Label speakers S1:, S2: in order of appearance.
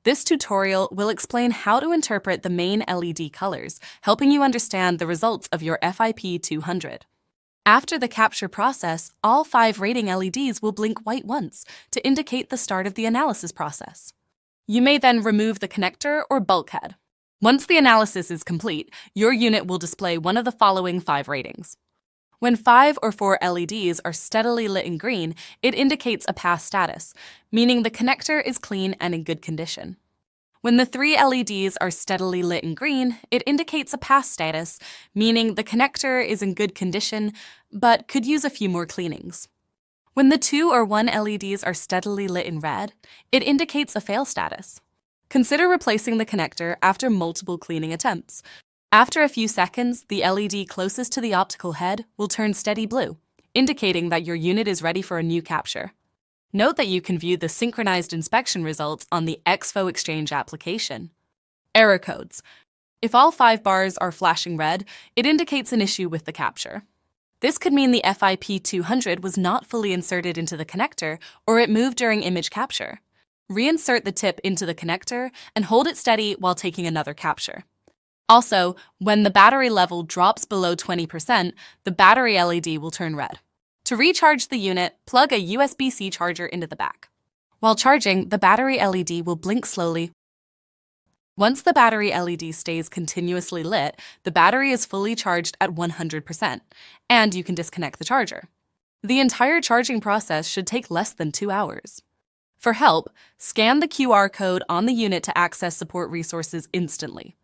S1: This tutorial will explain how to interpret the main LED colors, helping you understand the results of your FIP-200. After the capture process, all 5 rating LEDs will blink white once to indicate the start of the analysis process. You may then remove the connector or bulkhead. Once the analysis is complete, your unit will display one of the following 5 ratings. When 5 or 4 LEDs are steadily lit in green, it indicates a pass status, meaning the connector is clean and in good condition. When the 3 LEDs are steadily lit in green, it indicates a pass status, meaning the connector is in good condition, but could use a few more cleanings. When the 2 or 1 LEDs are steadily lit in red, it indicates a fail status. Consider replacing the connector after multiple cleaning attempts. After a few seconds, the LED closest to the optical head will turn steady blue, indicating that your unit is ready for a new capture. Note that you can view the synchronized inspection results on the EXFO Exchange application. Error codes. If all 5 bars are flashing red, it indicates an issue with the capture. This could mean the FIP-200 was not fully inserted into the connector, or it moved during image capture. Reinsert the tip into the connector and hold it steady while taking another capture. Also, when the battery level drops below 20%, the battery LED will turn red. To recharge the unit, plug a USB-C charger into the back. While charging, the battery LED will blink slowly. Once the battery LED stays continuously lit, the battery is fully charged at 100%, and you can disconnect the charger. The entire charging process should take less than 2 hours. For help, scan the QR code on the unit to access support resources instantly.